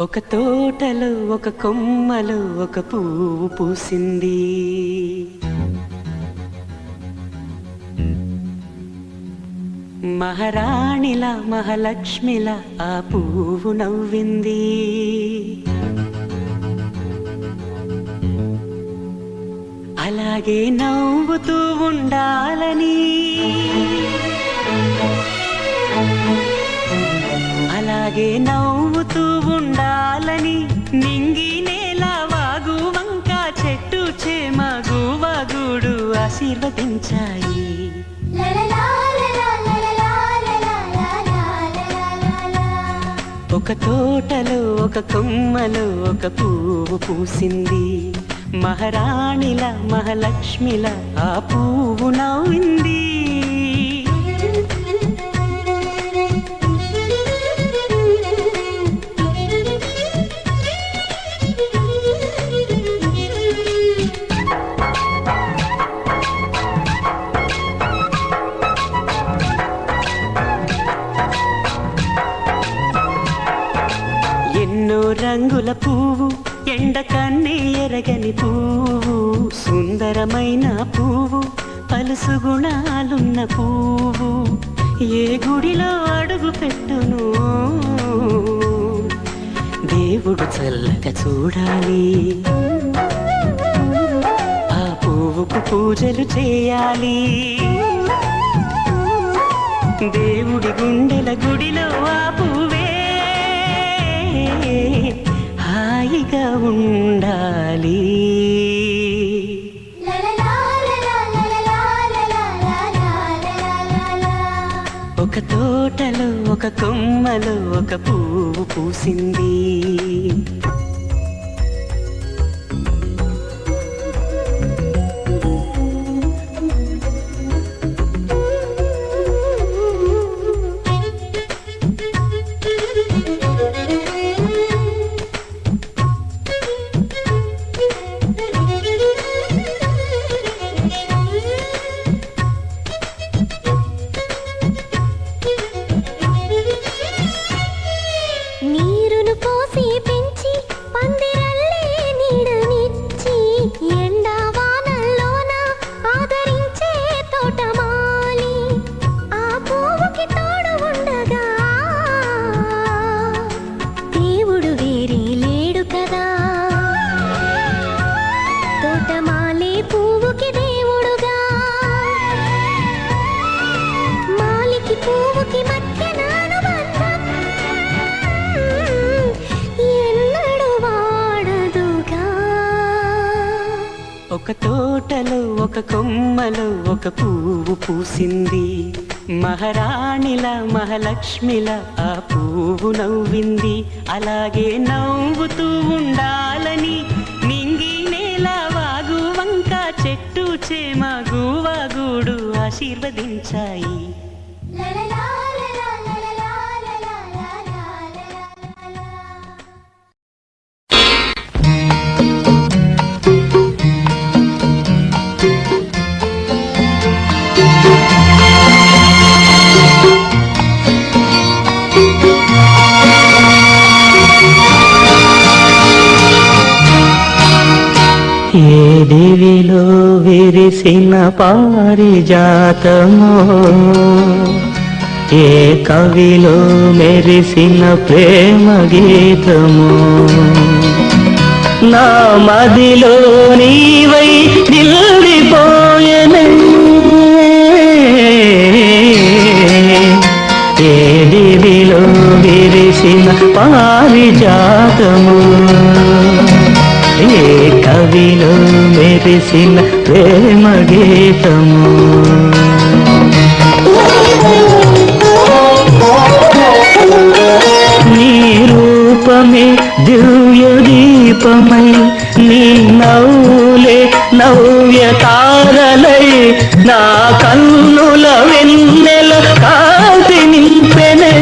ఒక తోటలో ఒక కొమ్మలో ఒక పువ్వు పూసింది. మహారాణిలా మహాలక్ష్మిలా ఆ పువ్వు నవ్వింది. అలాగే నవ్వుతూ ఉండాలని, అలాగే నవ్వుతూ ఉండాలని నింగి నేల వాగు వంక చెట్టు చేమ గువగుడు ఆశీర్వదించాయి. ఒక తోటలో ఒక కొమ్మలో ఒక పువ్వు పూసింది. మహారాణిల మహాలక్ష్మిల ఆ పువ్వు నవ్వింది. ఎన్నో రంగుల పువ్వు, ఎండ కన్నే ఎరగని పువ్వు, సుందరమైన పువ్వు, పలుసు గుణాలున్న పువ్వు, ఏ గుడిలో అడుగు పెట్టును దేవుడు చల్లగా చూడాలి. ఆ పువ్వుకు పూజలు చేయాలి. దేవుడి గుండెల గుడిలో ఆ పువ్వే హాయిగా ఉండాలి. ఒక తోటలో ఒక కొమ్మలో ఒక పువ్వు పూసింది. ఒక తోటలో ఒక కొమ్మలో ఒక పువ్వు పూసింది. మహారాణిల మహాలక్ష్మిల ఆ పువ్వు నవ్వింది. అలాగే నవ్వుతూ ఉండాలని నింగి నేల వాగు వంక చెట్టు చేమ గువగుడు ఆశీర్వదించాయి. ఏ దివిలో విరిసిన పారిజాతమో, ఏ కవిలో మెరిసిన ప్రేమ గీతమో, నా మదిలో నీవై నిలిపోయెనే. ఏ దివిలో విరిసిన పారిజాతమో, ఏ కవిలో మెరిసిన ప్రేమ గీతము. నీ రూపమే దివ్య దీపమై, నీ నవ్వులే నవ్య తారలై, నా కన్నుల వెన్నెల కాంతి నింపెనే.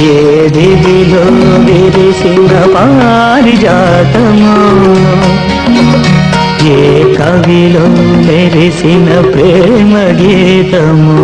ఏ దివిలో విరిసిన పారిజాతమో, ఏ కవిలో మెరిసిన ప్రేమ గీతము.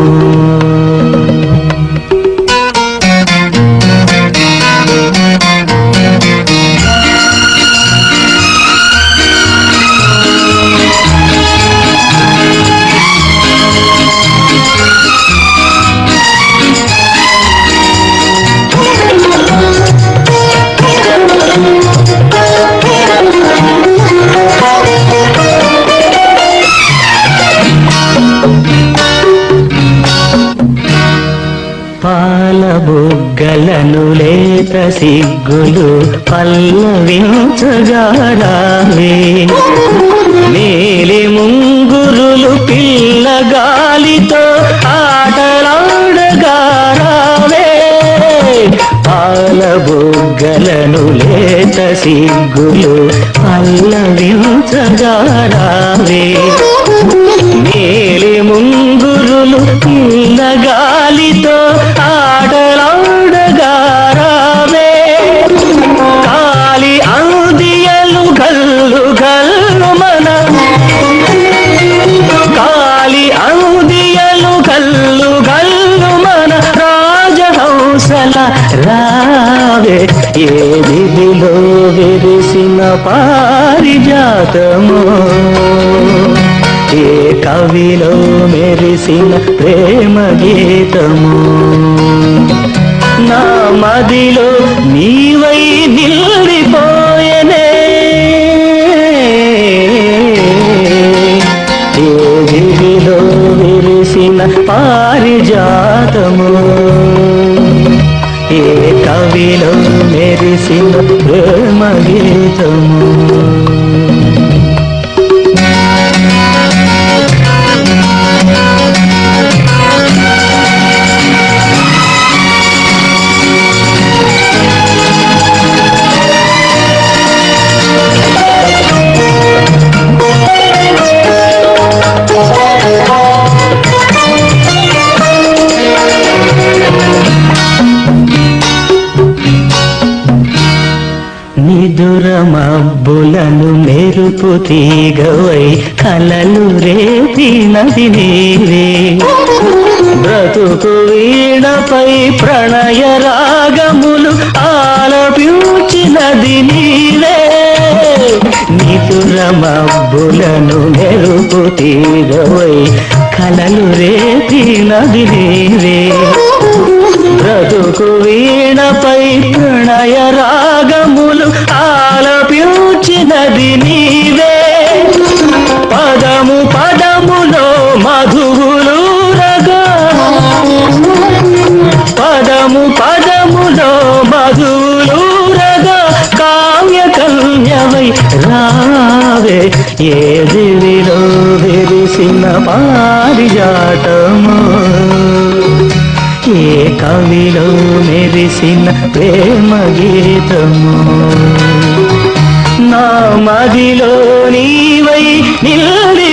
పాల బుగ్గలను లేత సిగ్గులు పల్లవించగా రావే నీలి ముంగురులు పిల్లగాలితో ఆటలాడగా రావే పాల బుగ్గలను లేత సిగ్గులు పల్లవించగా రావే నీలి ముంగురులు పిల్లగాలితో ఆటలాడగా రావే కాలి అందియలు గల్లు గల్లు మన కాలి అందియలు గల్లు గల్లు మన రాజహంసల రావే ఏ దివిలో విరిసిన పారిజాతమో ఏ కవిలో మెరిసిన ప్రేమ గీతము నా మదిలో నీవై నిలిపోయనే ఏ దివిలో విరిసిన పారిజాతము ఏ కవిలో మెరిసిన ప్రేమ గీతము నిదుర మబ్బులను మెరుపు తీగవై కలలు రేపినది నీవే బ్రతుకు వీణపై ప్రణయ రాగములు ఆలపించినది నీవే నిదుర మబ్బులను మెరుపు తీగవై కలలు రేపినది నీవే బ్రతుకు వీణపై ప్రణయ రాగములు ఆలపించినది నీవే పదము పదములో మధువులూరగా పదము పదములో మధువులూరగా కావ్య కన్యవై రావే ఏ దివిలో విరిసిన పారిజాతమో ఏ కవిలో మెరిసిన ప్రేమ గీతము నా మదిలో నీవై నిలిపోయనే